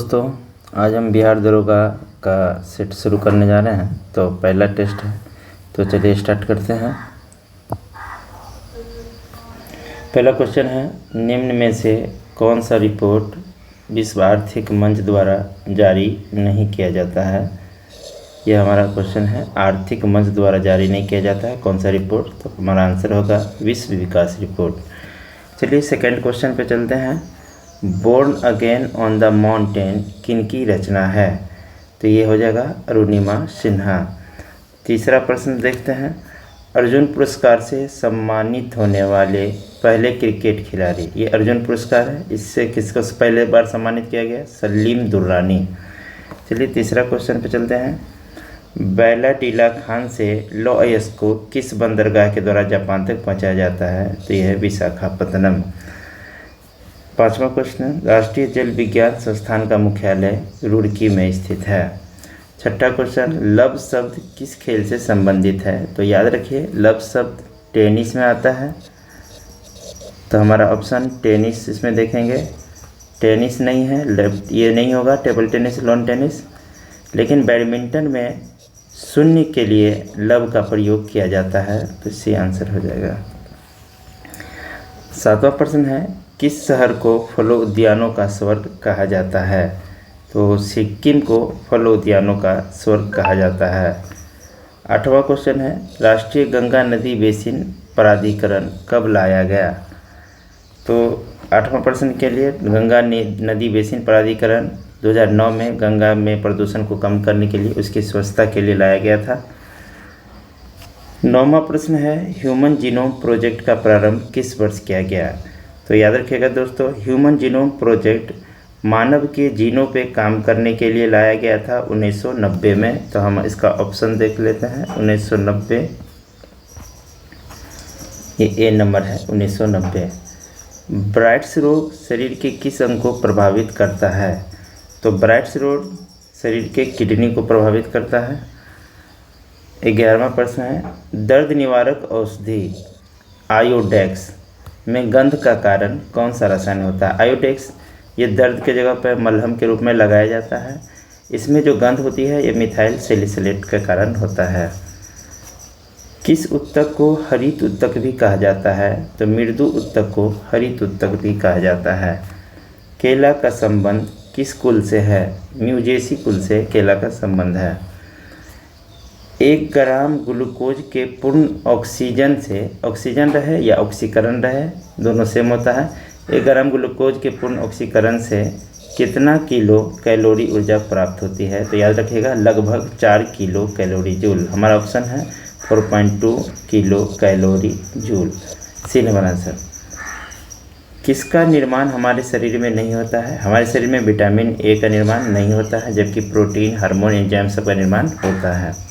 दोस्तों, आज हम बिहार दरोगा का सेट शुरू करने जा रहे हैं। तो पहला टेस्ट है, तो चलिए स्टार्ट करते हैं। पहला क्वेश्चन है, निम्न में से कौन सा रिपोर्ट विश्व आर्थिक मंच द्वारा जारी नहीं किया जाता है। यह हमारा क्वेश्चन है, आर्थिक मंच द्वारा जारी नहीं किया जाता है कौन सा रिपोर्ट। तो हमारा आंसर होगा विश्व विकास रिपोर्ट। चलिए सेकंड क्वेश्चन पे चलते हैं। Born again on the mountain किनकी रचना है। तो ये हो जाएगा अरुणिमा सिन्हा। तीसरा प्रश्न देखते हैं, अर्जुन पुरस्कार से सम्मानित होने वाले पहले क्रिकेट खिलाड़ी। ये अर्जुन पुरस्कार है, इससे किसको पहले बार सम्मानित किया गया, सलीम दुर्रानी। चलिए तीसरा क्वेश्चन पे चलते हैं। बैलाटीला खान से लॉयस को किस बंदरगाह के द्वारा जापान तक पहुंचाया जाता है। तो यह है विशाखापत्तनम। पांचवा क्वेश्चन, राष्ट्रीय जल विज्ञान संस्थान का मुख्यालय रुड़की में स्थित है। छठा क्वेश्चन, लव शब्द किस खेल से संबंधित है। तो याद रखिए लव शब्द टेनिस में आता है, तो हमारा ऑप्शन टेनिस इसमें देखेंगे। टेनिस नहीं है, ये नहीं होगा टेबल टेनिस, लॉन टेनिस। लेकिन बैडमिंटन में शून्य के लिए लव का प्रयोग किया जाता है, तो सी आंसर हो जाएगा। सातवां प्रश्न है, किस शहर को फलों उद्यानों का स्वर्ग कहा जाता है। तो सिक्किम को फलों उद्यानों का स्वर्ग कहा जाता है। आठवां क्वेश्चन है, राष्ट्रीय गंगा नदी बेसिन प्राधिकरण कब लाया गया। तो आठवां प्रश्न के लिए गंगा नदी बेसिन प्राधिकरण 2009 में गंगा में प्रदूषण को कम करने के लिए, उसकी स्वच्छता के लिए लाया गया था। नौवां प्रश्न है, ह्यूमन जीनोम प्रोजेक्ट का प्रारंभ किस वर्ष किया गया। तो याद रखिएगा दोस्तों, ह्यूमन जीनोम प्रोजेक्ट मानव के जीनों पे काम करने के लिए लाया गया था 1990 में। तो हम इसका ऑप्शन देख लेते हैं 1990, ये ए नंबर है 1990। ब्राइट्स रोग शरीर के किस अंग को प्रभावित करता है। तो ब्राइट्स रोग शरीर के किडनी को प्रभावित करता है। 11वां प्रश्न है, दर्द निवारक औषधि आयोडेक्स में गंध का कारण कौन सा रसायन होता है। आयोडेक्स ये दर्द के जगह पर मलहम के रूप में लगाया जाता है। इसमें जो गंध होती है ये मिथाइल सैलिसिलेट के कारण होता है। किस उत्तक को हरित उत्तक भी कहा जाता है। तो मृदु उत्तक को हरित उत्तक भी कहा जाता है। केला का संबंध किस कुल से है। म्यूजेसी कुल से केला का संबंध है। 1 ग्राम ग्लूकोज के पूर्ण ऑक्सीजन से, ऑक्सीजन रहे या ऑक्सीकरण रहे दोनों सेम होता है, 1 ग्राम ग्लूकोज के पूर्ण ऑक्सीकरण से कितना किलो कैलोरी ऊर्जा प्राप्त होती है। तो याद रखिएगा लगभग 4 किलो कैलोरी जूल। हमारा ऑप्शन है 4.2 kilo calorie joule. C number answer. किसका निर्माण हमारे शरीर में नहीं होता है। हमारे शरीर में विटामिन ए का निर्माण नहीं होता है, जबकि प्रोटीन, हार्मोन, एंजाइम सब का निर्माण होता है।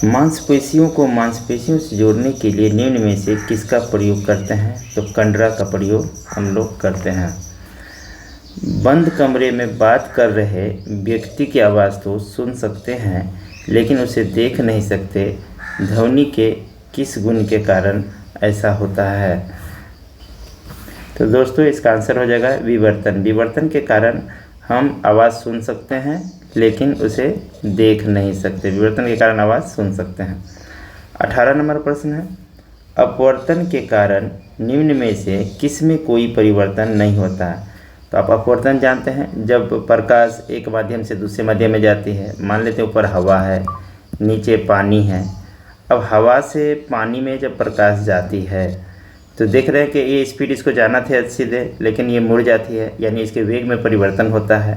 मांसपेशियों को मांसपेशियों से जोड़ने के लिए निम्न में से किसका प्रयोग करते हैं। तो कंडरा का प्रयोग हम लोग करते हैं। बंद कमरे में बात कर रहे व्यक्ति की आवाज़ तो सुन सकते हैं, लेकिन उसे देख नहीं सकते। ध्वनि के किस गुण के कारण ऐसा होता है। तो दोस्तों इसका आंसर हो जाएगा विवर्तन। विवर्तन के कारण हम आवाज़ सुन सकते हैं, लेकिन उसे देख नहीं सकते। विवर्तन के कारण आवाज़ सुन सकते हैं। 18 नंबर प्रश्न है, अपवर्तन के कारण निम्न में से किस में कोई परिवर्तन नहीं होता है। तो आप अपवर्तन जानते हैं, जब प्रकाश एक माध्यम से दूसरे माध्यम में जाती है। मान लेते हैं ऊपर हवा है, नीचे पानी है। अब हवा से पानी में जब प्रकाश जाती है तो देख रहे हैं कि ये स्पीड इसको जाना था सीधे, लेकिन ये मुड़ जाती है, यानी इसके वेग में परिवर्तन होता है।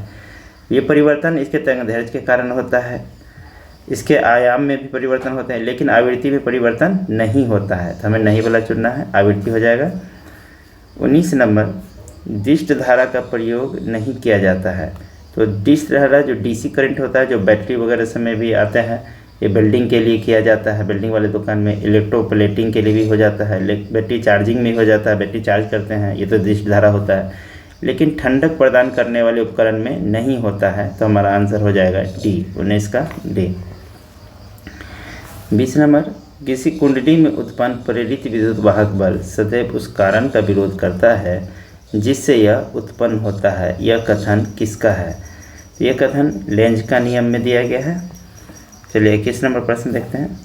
ये परिवर्तन इसके तरंगदैर्घ्य के कारण होता है, इसके आयाम में भी परिवर्तन होते हैं, लेकिन आवृत्ति में परिवर्तन नहीं होता है। तो हमें नहीं वाला चुनना है, आवृत्ति हो जाएगा। 19 नंबर, डिस्ट धारा का प्रयोग नहीं किया जाता है। तो डिस्ट धारा जो डीसी करंट होता है, जो बैटरी वगैरह समय भी आते हैं, ये वेल्डिंग के लिए किया जाता है। वेल्डिंग वाले दुकान में इलेक्ट्रोप्लेटिंग के लिए भी हो जाता है, बैटरी चार्जिंग में हो जाता है, बैटरी चार्ज करते हैं, ये तो डिस्ट धारा होता है। लेकिन ठंडक प्रदान करने वाले उपकरण में नहीं होता है। तो हमारा आंसर हो जाएगा डी, 19 का डी। 20 नंबर, किसी कुंडली में उत्पन्न प्रेरित विद्युत वाहक बल सदैव उस कारण का विरोध करता है जिससे यह उत्पन्न होता है, यह कथन किसका है? तो यह कथन लेंज का नियम में दिया गया है। चलिए 21 नंबर प्रश्न देखते हैं।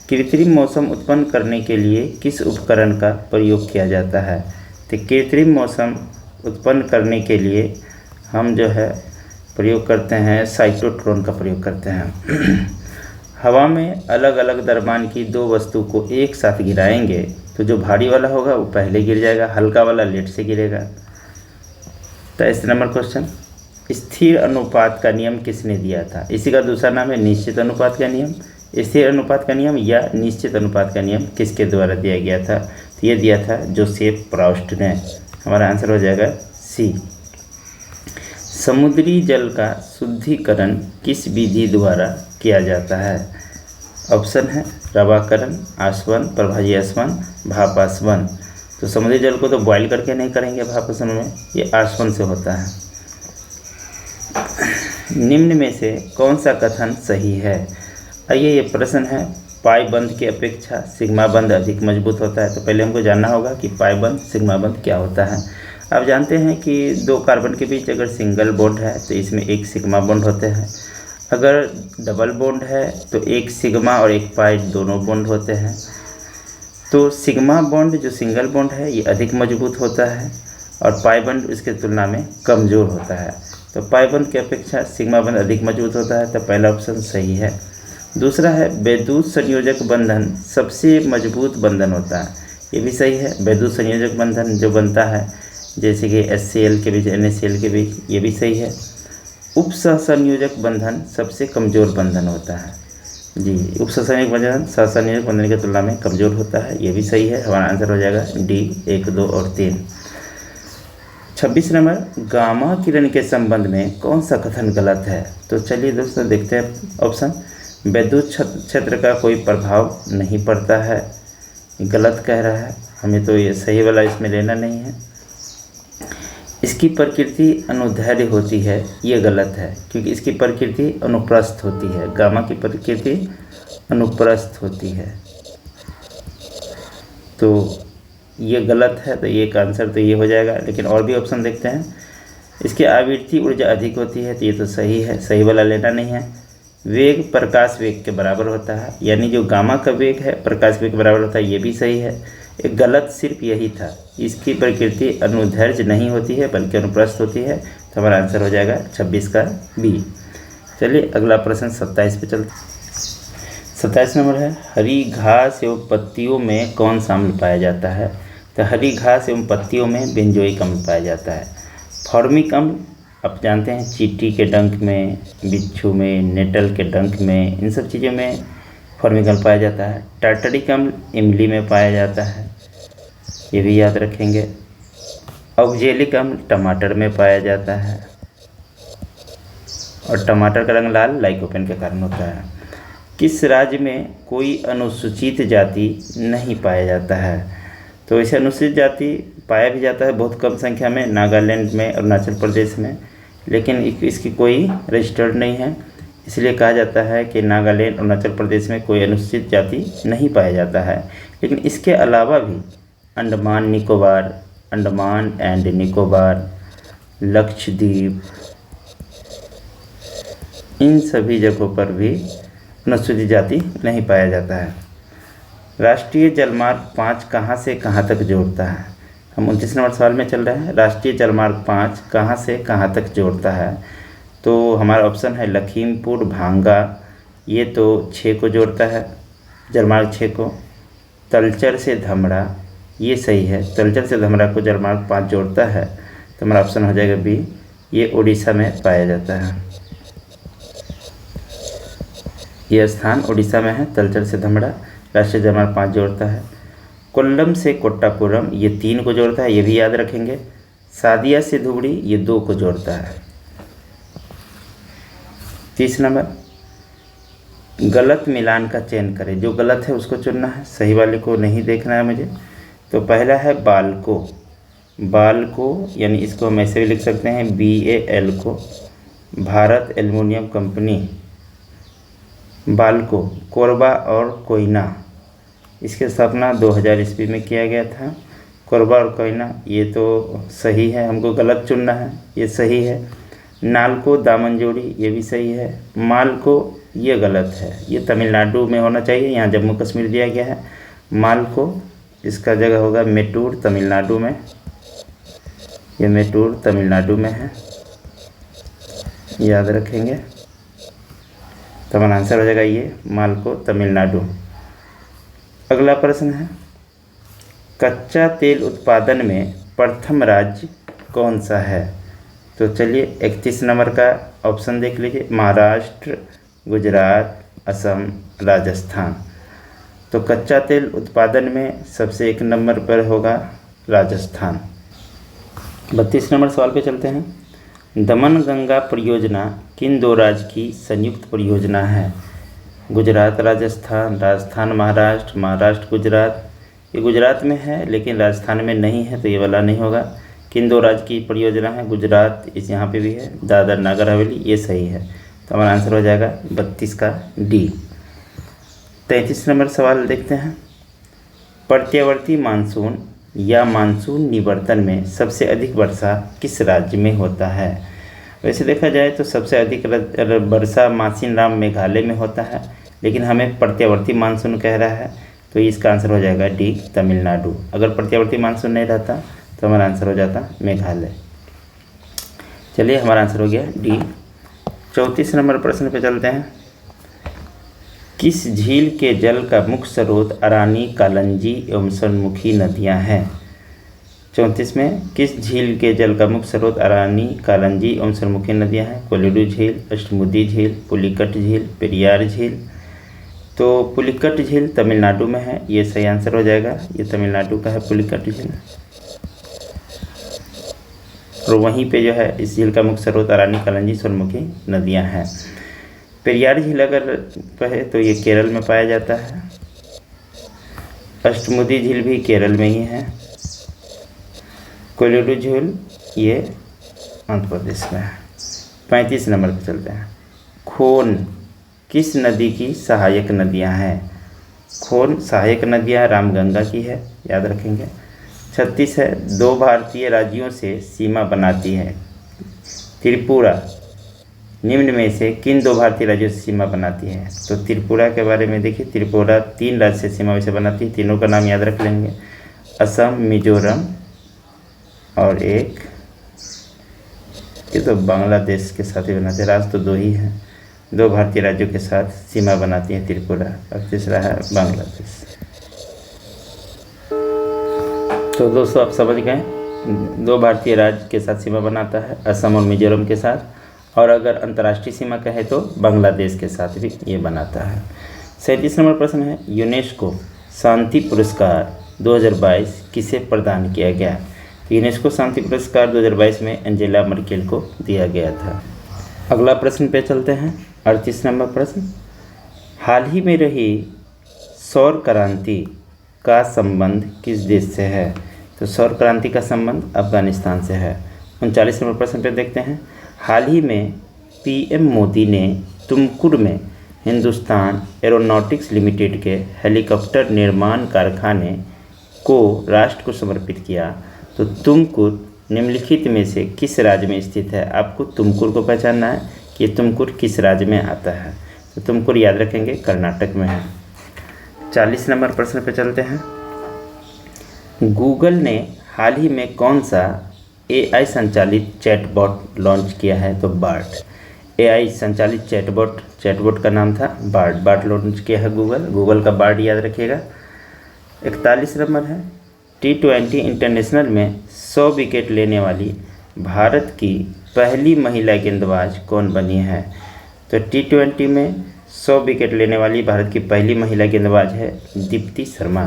कृत्रिम मौसम उत्पन्न करने के लिए किस उपकरण का प्रयोग किया जाता है? तो कृत्रिम मौसम उत्पन्न करने के लिए हम जो है प्रयोग करते हैं साइक्लोट्रॉन का प्रयोग करते हैं। हवा में अलग अलग द्रव्यमान की दो वस्तु को एक साथ गिराएंगे तो जो भारी वाला होगा वो पहले गिर जाएगा, हल्का वाला लेट से गिरेगा। 23 नंबर क्वेश्चन, स्थिर अनुपात का नियम किसने दिया था? इसी का दूसरा नाम है निश्चित अनुपात का नियम। स्थिर अनुपात का नियम या निश्चित अनुपात का नियम किसके द्वारा दिया गया था? तो ये दिया था जोसेफ प्रॉस्ट ने। हमारा आंसर हो जाएगा सी। समुद्री जल का शुद्धिकरण किस विधि द्वारा किया जाता है? ऑप्शन है रवाकरण, आसवन, प्रभाजी आसवन, भाप आसवन। तो समुद्री जल को तो बॉयल करके नहीं करेंगे भाप आसवन में, ये आसवन से होता है। निम्न में से कौन सा कथन सही है? आइए ये प्रश्न है, पाई बंध की अपेक्षा सिग्मा बंध अधिक मजबूत होता है। तो पहले हमको जानना होगा कि पाई बंध सिग्मा बंध क्या होता है। आप जानते हैं कि दो कार्बन के बीच अगर सिंगल बॉन्ड है तो इसमें एक सिग्मा बॉन्ड होते हैं। अगर डबल बॉन्ड है तो एक सिग्मा और एक पाई दोनों बॉन्ड होते हैं। तो सिग्मा बॉन्ड जो सिंगल बॉन्ड है ये अधिक मजबूत होता है और पाई बॉन्ड इसके तुलना में कमज़ोर होता है। तो पाई बॉन्ड की अपेक्षा सिग्मा बॉन्ड अधिक मजबूत होता है, तो पहला ऑप्शन सही है। दूसरा है वैद्युत संयोजक बंधन सबसे मजबूत बंधन होता है, ये भी सही है। वैद्युत संयोजक बंधन जो बनता है जैसे कि HCl के बीच NaCl के बीच, ये भी सही है। उप सहसंयोजक बंधन सबसे कमज़ोर बंधन होता है जी, उप सहसंयोजक बंधन सहसंयोजक बंधन की तुलना में कमज़ोर होता है, ये भी सही है। हमारा आंसर हो जाएगा डी 1, 2 और 3। 26 नंबर, गामा किरण के संबंध में कौन सा कथन गलत है? तो चलिए दोस्तों देखते हैं ऑप्शन। वैद्युत क्षेत्र का कोई प्रभाव नहीं पड़ता है, गलत कह रहा है, हमें तो ये सही वाला इसमें लेना नहीं है। इसकी प्रकृति अनुदैर्घ्य होती है, ये गलत है क्योंकि इसकी प्रकृति अनुप्रस्थ होती है। गामा की प्रकृति अनुप्रस्थ होती है, तो ये गलत है, तो ये का आंसर तो ये हो जाएगा। लेकिन और भी ऑप्शन देखते हैं। इसकी आवृत्ति ऊर्जा अधिक होती है, तो ये तो सही है, सही वाला लेना नहीं है। वेग प्रकाश वेग के बराबर होता है, यानी जो गामा का वेग है प्रकाश वेग के बराबर होता है, ये भी सही है। एक गलत सिर्फ यही था, इसकी प्रकृति अनुदैर्घ्य नहीं होती है बल्कि अनुप्रस्थ होती है। तो हमारा आंसर हो जाएगा 26 का बी। चलिए अगला प्रश्न 27 पे चलते। 27 नंबर है, हरी घास एवं पत्तियों में कौन सा अम्ल पाया जाता है? तो हरी घास एवं पत्तियों में बेंजोइक अम्ल पाया जाता है। फॉर्मिक अम्ल आप जानते हैं चींटी के डंक में, बिच्छू में, नेटल के डंक में, इन सब चीज़ों में फॉर्मिक अम्ल पाया जाता है। टार्टरिक अम्ल इमली में पाया जाता है, ये भी याद रखेंगे। ऑक्जेलिक अम्ल टमाटर में पाया जाता है और टमाटर का रंग लाल लाइकोपेन के कारण होता है। किस राज्य में कोई अनुसूचित जाति नहीं पाया जाता है? तो इसे अनुसूचित जाति पाया भी जाता है बहुत कम संख्या में, नागालैंड में, अरुणाचल प्रदेश में, लेकिन इसकी कोई रजिस्टर्ड नहीं है। इसलिए कहा जाता है कि नागालैंड, अरुणाचल प्रदेश में कोई अनुसूचित जाति नहीं पाया जाता है। लेकिन इसके अलावा भी अंडमान निकोबार, अंडमान एंड निकोबार, लक्षद्वीप, इन सभी जगहों पर भी अनुसूचित जाति नहीं पाया जाता है। राष्ट्रीय जलमार्ग 5 कहाँ से कहाँ तक जोड़ता है? हम 29 नंबर सवाल में चल रहे हैं। राष्ट्रीय जलमार्ग 5 कहाँ से कहाँ तक जोड़ता है? तो हमारा ऑप्शन है लखीमपुर भांगा, ये तो 6 को जोड़ता है, जलमार्ग 6 को। तलचर से धमरा, ये सही है, तलचर से धमरा को जलमार्ग 5 जोड़ता है, तो हमारा ऑप्शन हो जाएगा बी, ये उड़ीसा में पाया जाता है। यह स्थान उड़ीसा में है, तलचर से धमरा राष्ट्रीय जलमार्ग 5 जोड़ता है। कोल्लम से कोट्टापुरम, ये 3 को जोड़ता है, ये भी याद रखेंगे। सादिया से धुबड़ी, ये 2 को जोड़ता है। 30 नंबर, गलत मिलान का चयन करें, जो गलत है उसको चुनना है, सही वाले को नहीं देखना है मुझे। तो पहला है बाल्को, बाल्को यानी इसको हम ऐसे भी लिख सकते हैं BAL को, भारत एल्युमिनियम कंपनी। बाल्को, कोरबा और कोयना, इसकी स्थापना 2000 ईस्वी में किया गया था। कोरबा और कोयना, ये तो सही है, हमको गलत चुनना है, ये सही है। नालको दामनजोड़ी, ये भी सही है। मालको, ये गलत है, ये तमिलनाडु में होना चाहिए, यहाँ जम्मू कश्मीर दिया गया है। मालको, इसका जगह होगा मेटूर, तमिलनाडु में, ये मेटूर तमिलनाडु में है, याद रखेंगे। तो हमारा आंसर हो जाएगा ये मालको, तमिलनाडु। अगला प्रश्न है, कच्चा तेल उत्पादन में प्रथम राज्य कौन सा है? तो चलिए 31 नंबर का ऑप्शन देख लीजिए, महाराष्ट्र, गुजरात, असम, राजस्थान। तो कच्चा तेल उत्पादन में सबसे 1 नंबर पर होगा राजस्थान। 32 नंबर सवाल पे चलते हैं। दमन गंगा परियोजना किन दो राज्य की संयुक्त परियोजना है? गुजरात राजस्थान, राजस्थान महाराष्ट्र, महाराष्ट्र गुजरात। ये गुजरात में है लेकिन राजस्थान में नहीं है, तो ये वाला नहीं होगा। किन दो राज्य की परियोजना है? गुजरात, इस यहाँ पे भी है, दादर नागर हवेली, ये सही है। तो हमारा आंसर हो जाएगा 32 का डी। 33 नंबर सवाल देखते हैं। प्रत्यावर्ती मानसून या मानसून निवर्तन में सबसे अधिक वर्षा किस राज्य में होता है? वैसे देखा जाए तो सबसे अधिक वर्षा मासिनराम मेघालय में होता है, लेकिन हमें प्रत्यावर्ती मानसून कह रहा है, तो इसका आंसर हो जाएगा डी, तमिलनाडु। अगर प्रत्यावर्ती मानसून नहीं रहता तो हमारा आंसर हो जाता मेघालय। चलिए, हमारा आंसर हो गया डी। 34 नंबर प्रश्न पे चलते हैं। किस झील के जल का मुख्य स्रोत अरानी, कालंजी एवं सरमुखी नदियां हैं? 34 में किस झील के जल का मुख्य स्रोत अरानी, कालंजी एवं सरमुखी नदियां हैं? कोल्लुरु झील, अष्टमुदी झील, पुलिकट झील, पेरियार झील। तो पुलिकट झील तमिलनाडु में है, ये सही आंसर हो जाएगा, ये तमिलनाडु का है पुलिकट झील। और वहीं पे जो है इस झील का मुख्य स्रोत अरानी, कालंजी, सरमुखी नदियां हैं। पेरियार झील अगर कहे तो ये केरल में पाया जाता है। अष्टमुदी झील भी केरल में ही है। कोल्लुरु झील ये आंध्र प्रदेश में है। 35 नंबर पर चलते हैं। खोन किस नदी की सहायक नदियां हैं? खोन सहायक नदियां रामगंगा की है, याद रखेंगे। 36 है, दो भारतीय राज्यों से सीमा बनाती है। त्रिपुरा निम्न में से किन दो भारतीय राज्यों से सीमा बनाती है? तो त्रिपुरा के बारे में देखिए, त्रिपुरा 3 राज्य से सीमा वैसे बनाती है, तीनों का नाम याद रख लेंगे, असम, मिजोरम और एक ये तो बांग्लादेश के साथ ही बनाते हैं। राज्य तो 2 ही हैं, 2 भारतीय राज्यों के साथ सीमा बनाती है त्रिपुरा, और तीसरा है बांग्लादेश। तो दोस्तों आप समझ गए, 2 भारतीय राज्य के साथ सीमा बनाता है, असम और मिजोरम के साथ, और अगर अंतर्राष्ट्रीय सीमा कहे तो बांग्लादेश के साथ भी ये बनाता है। 37 नंबर प्रश्न है, यूनेस्को शांति पुरस्कार 2022 किसे प्रदान किया गया? तो यूनेस्को शांति पुरस्कार 2022 में एंजेला मर्केल को दिया गया था। अगला प्रश्न पे चलते हैं। 38 नंबर प्रश्न, हाल ही में रही सौर क्रांति का संबंध किस देश से है? तो सौर क्रांति का संबंध अफगानिस्तान से है। 39 नंबर प्रश्न पे देखते हैं। हाल ही में पीएम मोदी ने तुमकुर में हिंदुस्तान एरोनॉटिक्स लिमिटेड के हेलीकॉप्टर निर्माण कारखाने को राष्ट्र को समर्पित किया। तो तुमकुर निम्नलिखित में से किस राज्य में स्थित है? आपको तुमकुर को पहचानना है कि तुमकुर किस राज्य में आता है। तो तुमकुर याद रखेंगे कर्नाटक में है। 40 नंबर प्रश्न पे चलते हैं। गूगल ने हाल ही में कौन सा एआई संचालित चैटबॉट लॉन्च किया है? तो बार्ड। एआई संचालित चैटबॉट का नाम था बार्ड लॉन्च किया है गूगल का बार्ड, याद रखिएगा। 41 नंबर है, T20 इंटरनेशनल में 100 विकेट लेने वाली भारत की पहली महिला गेंदबाज कौन बनी है? तो T20 में 100 विकेट लेने वाली भारत की पहली महिला गेंदबाज है दीप्ति शर्मा।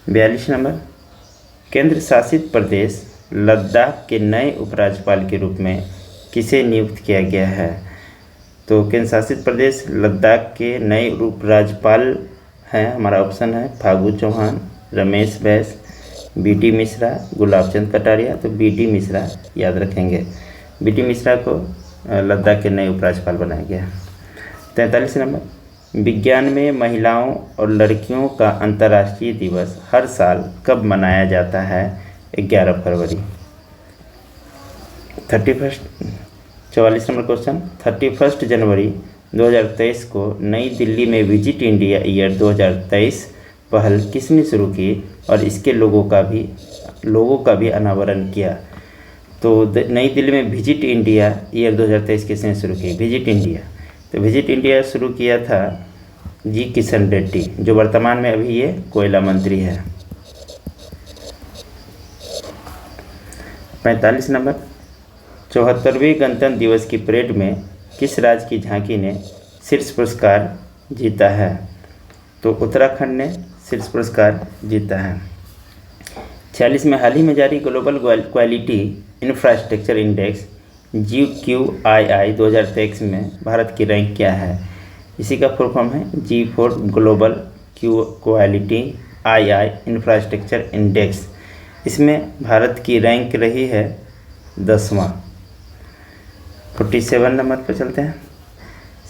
42 नंबर, केंद्र शासित प्रदेश लद्दाख के नए उपराज्यपाल के रूप में किसे नियुक्त किया गया है? तो केंद्र शासित प्रदेश लद्दाख के नए उपराज्यपाल हैं, हमारा ऑप्शन है फागू चौहान, रमेश बैस, बीडी मिश्रा, गुलाबचंद कटारिया। तो बीडी मिश्रा याद रखेंगे, बीडी मिश्रा को लद्दाख के नए उपराज्यपाल बनाया गया। 43 नंबर, विज्ञान में महिलाओं और लड़कियों का अंतर्राष्ट्रीय दिवस हर साल कब मनाया जाता है? 11 फरवरी। 44 नंबर क्वेश्चन, 31 जनवरी 2023 को नई दिल्ली में विजिट इंडिया ईयर 2023 पहल किसने शुरू की और इसके लोगों का भी अनावरण किया? तो नई दिल्ली में विजिट इंडिया ईयर 2023 किसने शुरू की? Visit India. तो विजिट इंडिया शुरू किया था जी किशन रेड्डी, जो वर्तमान में अभी ये कोयला मंत्री है। 45 नंबर, 74वें गणतंत्र दिवस की परेड में किस राज्य की झांकी ने शीर्ष पुरस्कार जीता है? तो उत्तराखंड ने शीर्ष पुरस्कार जीता है। 46 में हाल ही में जारी global quality infrastructure index GQII 2023 में भारत की रैंक क्या है? इसी का फुल फॉर्म है G4 global quality II infrastructure index. इसमें भारत की रैंक रही है 10वां। 47 नंबर पर चलते हैं।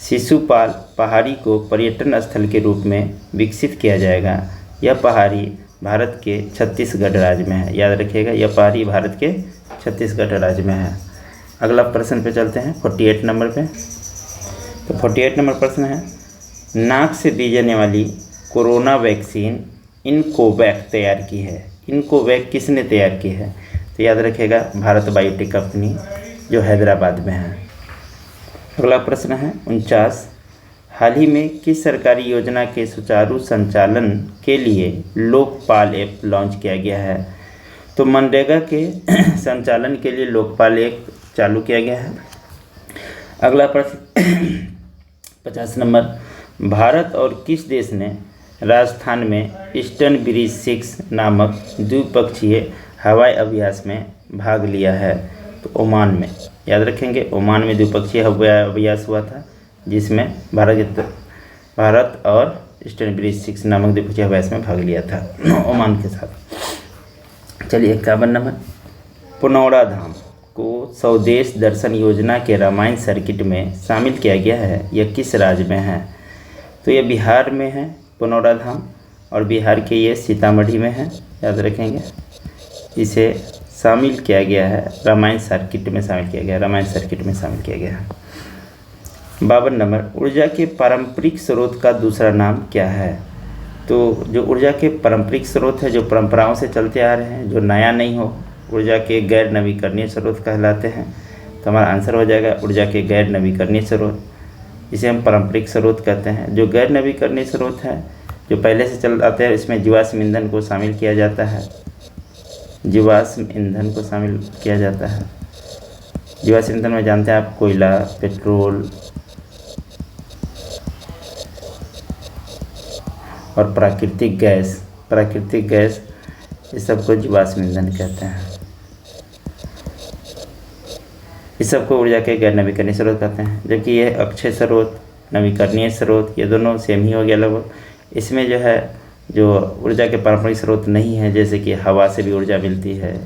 शिशुपाल पहाड़ी को पर्यटन स्थल के रूप में विकसित किया जाएगा। यह पहाड़ी भारत के छत्तीसगढ़ राज्य में है। याद रखिएगा, यह पहाड़ी भारत के छत्तीसगढ़ राज्य में है। अगला प्रश्न पे चलते हैं 48 नंबर पे। तो 48 नंबर प्रश्न है, नाक से दी जाने वाली कोरोना वैक्सीन इनकोवैक तैयार की है। इनकोवैक किसने तैयार की है? तो याद रखिएगा, भारत बायोटेक कंपनी जो हैदराबाद में है। अगला प्रश्न है 49, हाल ही में किस सरकारी योजना के सुचारू संचालन के लिए लोकपाल ऐप लॉन्च किया गया है? तो मनरेगा के संचालन के लिए लोकपाल ऐप चालू किया गया है। अगला प्रश्न 50 नंबर, भारत और किस देश ने राजस्थान में ईस्टर्न ब्रिज 6 नामक द्विपक्षीय हवाई अभ्यास में भाग लिया है? तो ओमान में। याद रखेंगे, ओमान में द्विपक्षीय हवाई अभ्यास हुआ था, जिसमें भारत और ईस्टर्न ब्रिज 6 नामक द्विपक्षीय अभ्यास में भाग लिया था ओमान के साथ। चलिए 51 नंबर, पुनौरा धाम को स्वदेश दर्शन योजना के रामायण सर्किट में शामिल किया गया है। यह किस राज्य में है? तो यह बिहार में है पुनौरा धाम, और बिहार के ये सीतामढ़ी में है। याद रखेंगे, इसे शामिल किया गया है रामायण सर्किट में शामिल किया गया है। 52 नंबर, ऊर्जा के पारंपरिक स्रोत का दूसरा नाम क्या है? तो जो ऊर्जा के पारंपरिक स्रोत है, जो परंपराओं से चलते आ रहे हैं, जो नया नहीं हो, ऊर्जा के गैर नवीकरणीय स्रोत कहलाते हैं। तो हमारा आंसर हो जाएगा ऊर्जा के गैर नवीकरणीय स्रोत। इसे हम पारंपरिक स्रोत कहते हैं। जो गैर नवीकरणीय स्रोत है, जो पहले से चल आते हैं, इसमें जीवाश्म ईंधन को शामिल किया जाता है। जीवाश्म ईंधन में जानते हैं आप, कोयला, पेट्रोल और प्राकृतिक गैस, इस सबको जीवाश्म ईंधन कहते हैं। इस सबको ऊर्जा के गैर नवीकरणीय स्रोत कहते हैं। जबकि यह अक्षय स्रोत, नवीकरणीय स्रोत, ये दोनों सेम ही हो गया लगभग। इसमें जो है, जो ऊर्जा के पारंपरिक स्रोत नहीं है, जैसे कि हवा से भी ऊर्जा मिलती है,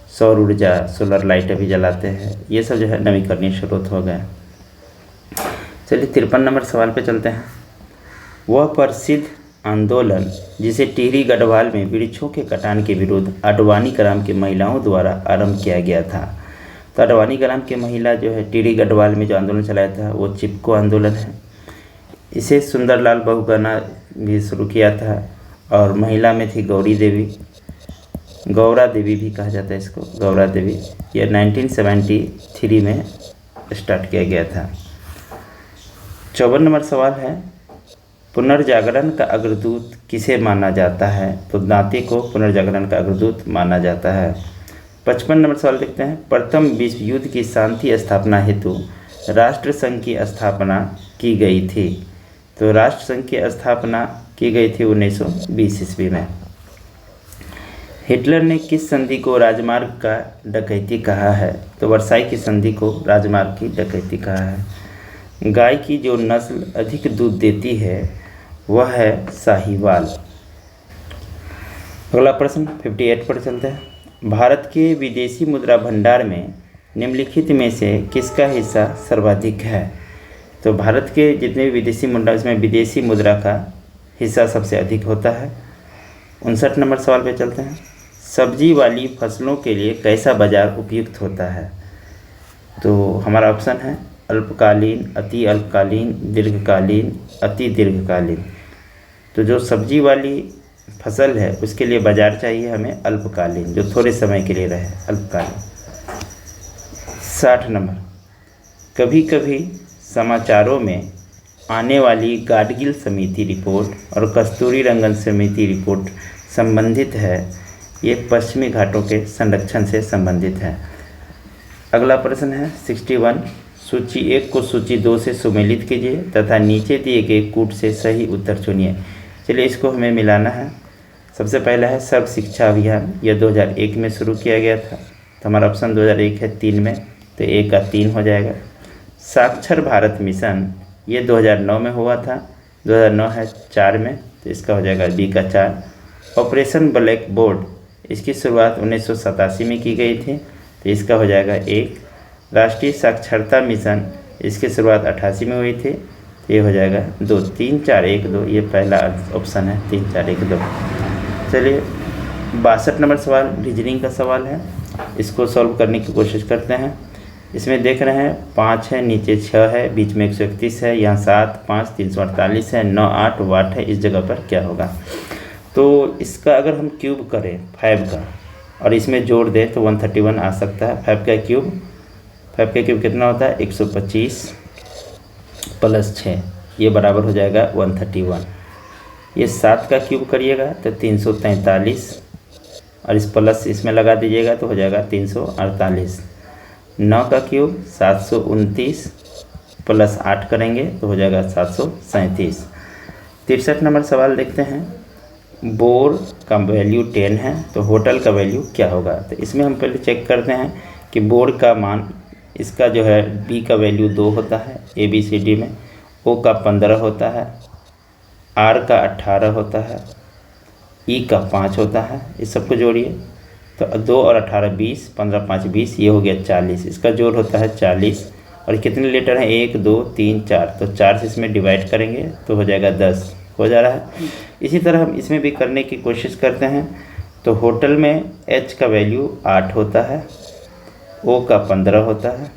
सौर ऊर्जा, सोलर लाइट भी जलाते हैं, ये सब जो है नवीकरणीय स्रोत हो गए। चलिए 53 नंबर सवाल पे चलते हैं। वह प्रसिद्ध आंदोलन जिसे टिहरी गढ़वाल में वृक्षों के कटान के विरुद्ध अडवाणी ग्राम की महिलाओं द्वारा आरंभ किया गया था। तो अडवाणी ग्राम की महिला जो है टिहरी गढ़वाल में जो आंदोलन चलाया था, वो चिपको आंदोलन है। इसे सुंदरलाल बहुगुणा भी शुरू किया था, और महिला में थी गौरा देवी भी कहा जाता है इसको, गौरा देवी। यह 1973 में स्टार्ट किया गया था। 54 नंबर सवाल है, पुनर्जागरण का अग्रदूत किसे माना जाता है? तो दांती को पुनर्जागरण का अग्रदूत माना जाता है। 55 नंबर सवाल देखते हैं। प्रथम विश्व युद्ध की शांति स्थापना हेतु राष्ट्रसंघ की स्थापना की गई थी। तो राष्ट्रसंघ की स्थापना की गई थी 1920 ईस्वी में। हिटलर ने किस संधि को राजमार्ग का डकैती कहा है? तो वर्साई की संधि को राजमार्ग की डकैती कहा है। गाय की जो नस्ल अधिक दूध देती है वह है साहीवाल। अगला प्रश्न 58 पर चलते हैं। भारत के विदेशी मुद्रा भंडार में निम्नलिखित में से किसका हिस्सा सर्वाधिक है? तो भारत के जितने भी विदेशी मुद्रा, इसमें विदेशी मुद्रा का हिस्सा सबसे अधिक होता है। 59 नंबर सवाल पे चलते हैं। सब्जी वाली फसलों के लिए कैसा बाजार उपयुक्त होता है? तो हमारा ऑप्शन है अल्पकालीन, अति अल्पकालीन, दीर्घकालीन, अति दीर्घकालीन। तो जो सब्जी वाली फसल है उसके लिए बाजार चाहिए हमें अल्पकालीन, जो थोड़े समय के लिए रहे, अल्पकालीन। 60 नंबर, कभी कभी समाचारों में आने वाली गाडगिल समिति रिपोर्ट और कस्तूरी रंगन समिति रिपोर्ट संबंधित है, ये पश्चिमी घाटों के संरक्षण से संबंधित है। अगला प्रश्न है 61, सूची 1 को सूची 2 से सुमेलित कीजिए तथा नीचे दिए गए कूट से सही उत्तर चुनिए। चलिए इसको हमें मिलाना है। सबसे पहला है सर्व शिक्षा अभियान, यह 2001 में शुरू किया गया था, तो हमारा ऑप्शन 2001 है 3 में, तो 1 का 3 हो जाएगा। साक्षर भारत मिशन, ये 2009 में हुआ था, 2009 है 4 में, तो इसका हो जाएगा बी का 4। ऑपरेशन ब्लैक बोर्ड, इसकी शुरुआत 1987 में की गई थी, तो इसका हो जाएगा 1। राष्ट्रीय साक्षरता मिशन, इसकी शुरुआत 88 में हुई थी, तो ये हो जाएगा 2। 3 4 1 2, ये पहला ऑप्शन है 3 4 1 2। चलिए 62 नंबर सवाल रीजनिंग का सवाल है, इसको सॉल्व करने की कोशिश करते हैं। इसमें देख रहे हैं 5 है, नीचे 6 है, बीच में 131 है, यहाँ 7 5 348 है, 9 8 वाट है, इस जगह पर क्या होगा? तो इसका अगर हम क्यूब करें 5 का और इसमें जोड़ दें तो 131 आ सकता है। 5 का क्यूब कितना होता है? 125 प्लस 6, ये बराबर हो जाएगा 131। ये 7 का क्यूब करिएगा तो 343 और इस प्लस इसमें लगा दीजिएगा तो हो जाएगा 348। 9 का क्यूब 729 प्लस 8 करेंगे तो हो जाएगा 737। 63 नंबर सवाल देखते हैं। बोर का वैल्यू 10 है तो होटल का वैल्यू क्या होगा? तो इसमें हम पहले चेक करते हैं कि बोर का मान, इसका जो है बी का वैल्यू 2 होता है ABCD में, ओ का 15 होता है, आर का 18 होता है, ई का 5 होता है। इस सबको जोड़िए तो 2 और 18 20, 15 5 20, ये हो गया 40। इसका जोड़ होता है 40। और कितने लीटर हैं? 1 2 3 4, तो 4 से इसमें डिवाइड करेंगे तो हो जाएगा 10, हो जा रहा है। इसी तरह हम इसमें भी करने की कोशिश करते हैं। तो होटल में H का वैल्यू 8 होता है, O का 15 होता है,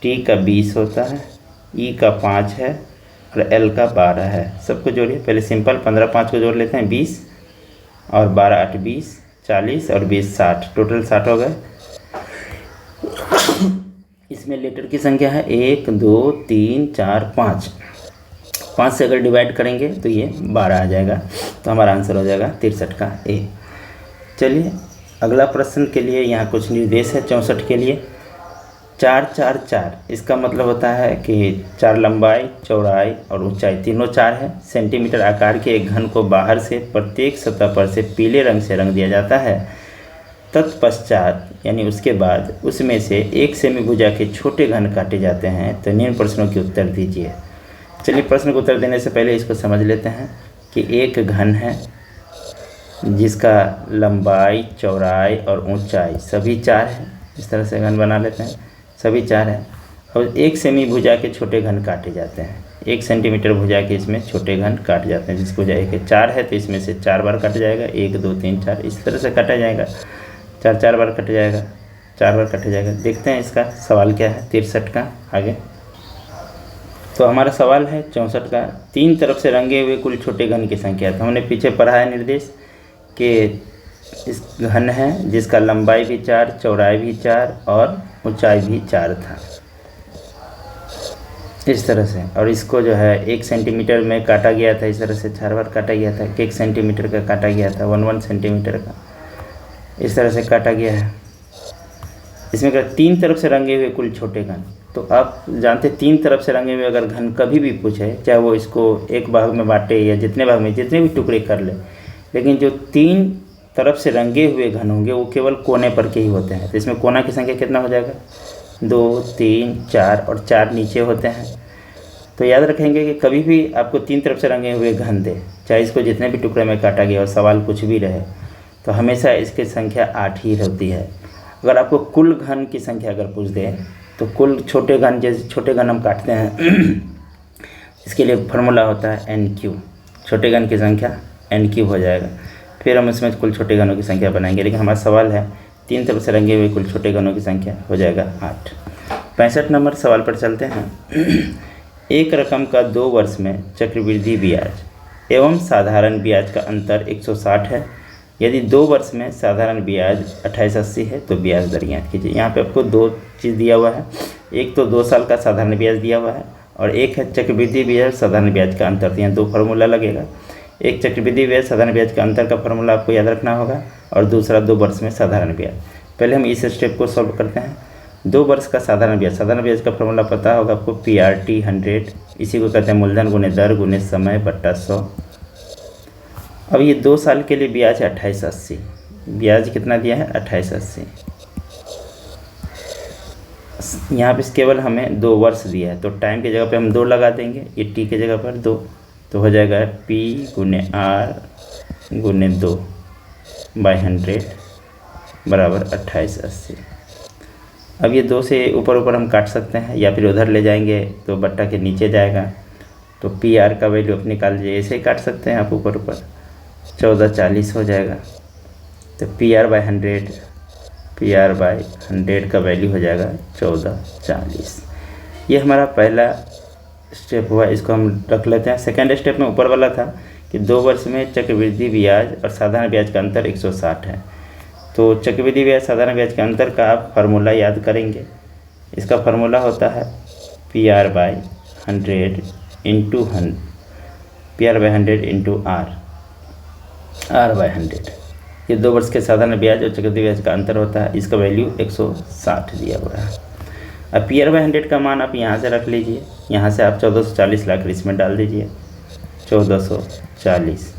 T का 20 होता है, E का 5 है और L का 12 है। सबको जोड़िए, पहले सिंपल 15 5 को जोड़ लेते हैं 20 और 12 8 20, 40 और 20 60, टोटल 60 हो गए। इसमें लीटर की संख्या है 1 2 3 4 5, 5 से अगर डिवाइड करेंगे तो ये 12 आ जाएगा, तो हमारा आंसर हो जाएगा 63 का A। चलिए अगला प्रश्न के लिए यहाँ कुछ निर्देश है 64 के लिए। 4 4 4, इसका मतलब होता है कि 4 लंबाई, चौड़ाई और ऊंचाई तीनों 4 है। सेंटीमीटर आकार के एक घन को बाहर से प्रत्येक सतह पर से पीले रंग से रंग दिया जाता है। तत्पश्चात यानी उसके बाद उसमें से एक सेमी भुजा के छोटे घन काटे जाते हैं। तो निम्न प्रश्नों के उत्तर दीजिए। चलिए प्रश्न को उत्तर देने से पहले इसको समझ लेते हैं कि एक घन है जिसका लंबाई, चौड़ाई और ऊंचाई सभी 4 है। इस तरह से घन बना लेते हैं, सभी 4 है। और एक सेमी भुजा के छोटे घन काटे जाते हैं, 1 सेंटीमीटर भुजा के इसमें छोटे घन काट जाते हैं। जिसको भुजा के 4 है तो इसमें से 4 बार कट जाएगा, 1 2 3 4, इस तरह से काटा जाएगा। 4 बार कट जाएगा, 4 बार कट जाएगा। देखते हैं इसका सवाल क्या है 63 का आगे। तो हमारा सवाल है 64 का, 3 तरफ से रंगे हुए कुल छोटे घन की संख्या। तो हमने पीछे पढ़ा है निर्देश कि इस घन है जिसका लंबाई भी 4, चौड़ाई भी 4 और ऊंचाई भी 4 था, इस तरह से। और इसको जो है 1 सेंटीमीटर में काटा गया था, इस तरह से 4 बार काटा गया था। 1 सेंटीमीटर का काटा गया था, 1 सेंटीमीटर का, इस तरह से काटा गया है। इसमें अगर 3 तरफ से रंगे हुए कुल छोटे घन, तो आप जानते 3 तरफ से रंगे हुए अगर घन कभी भी पूछे, चाहे वो इसको एक भाग में बांटे या जितने भाग में जितने भी टुकड़े कर ले, लेकिन जो 3 तरफ से रंगे हुए घन होंगे वो केवल कोने पर के ही होते हैं। तो इसमें कोना की संख्या कितना हो जाएगा? 2 3 4 और 4 नीचे होते हैं। तो याद रखेंगे कि कभी भी आपको 3 तरफ से रंगे हुए घन दे, चाहे इसको जितने भी टुकड़े में काटा गया और सवाल कुछ भी रहे, तो हमेशा इसकी संख्या 8 ही होती है। अगर आपको कुल घन की संख्या अगर पूछ दे, तो कुल छोटे घन, जैसे छोटे घन हम काटते हैं इसके लिए फार्मूला होता है एन क्यू, छोटे घन की संख्या एन क्यू हो जाएगा। फिर हम इसमें कुल छोटे घनों की संख्या बनाएंगे, लेकिन हमारा सवाल है 3 तरफ से रंगे हुए कुल छोटे घनों की संख्या हो जाएगा 8। 65 नंबर सवाल पर चलते हैं। एक रकम का 2 वर्ष में चक्रवृद्धि ब्याज एवं साधारण ब्याज का अंतर 160 है। यदि 2 वर्ष में साधारण ब्याज 2880 है तो ब्याज दर ज्ञात कीजिए। यहाँ पे आपको 2 चीज़ दिया हुआ है, एक तो 2 साल का साधारण ब्याज दिया हुआ है और एक है चक्रवृद्धि ब्याज साधारण ब्याज का अंतर। तो यहाँ 2 फार्मूला लगेगा, एक चक्रवृद्धि ब्याज साधारण ब्याज का अंतर का फार्मूला आपको याद रखना होगा और दूसरा 2 वर्ष में साधारण ब्याज। पहले हम इस स्टेप को सॉल्व करते हैं। 2 वर्ष का साधारण ब्याज का फार्मूला पता होगा आपको, PRT 100, इसी को कहते हैं मूलधन गुने दर गुने समय बट्टा 100। अब ये 2 साल के लिए ब्याज है 2880, ब्याज कितना दिया है 2880। यहाँ पे केवल हमें 2 वर्ष दिया है तो टाइम की जगह पे हम 2 लगा देंगे, ये T की जगह पर 2, तो हो जाएगा P गुने R गुने 2/100 बराबर 2880। अब ये 2 से ऊपर हम काट सकते हैं या फिर उधर ले जाएंगे तो बट्टा के नीचे जाएगा, तो PR का वैल्यू आप निकाल लीजिए, ऐसे ही काट सकते हैं आप ऊपर 1440 हो जाएगा। तो PR/100 का वैल्यू हो जाएगा 1440। ये हमारा पहला स्टेप हुआ, इसको हम रख लेते हैं। सेकेंड स्टेप में ऊपर वाला था कि 2 वर्ष में चक्रवृद्धि ब्याज और साधारण ब्याज का अंतर 160 है। तो चक्रवृद्धि ब्याज साधारण ब्याज के अंतर का आप फार्मूला याद करेंगे। इसका फार्मूला होता है PR/100 इंटू R/100। ये 2 वर्ष के साधारण ब्याज और चक्रवृद्धि ब्याज का अंतर होता है, इसका वैल्यू 160 दिया हुआ है। अब PR/100 का मान आप यहाँ से रख लीजिए, यहाँ से आप 1440 लाकर इसमें डाल दीजिए, 1440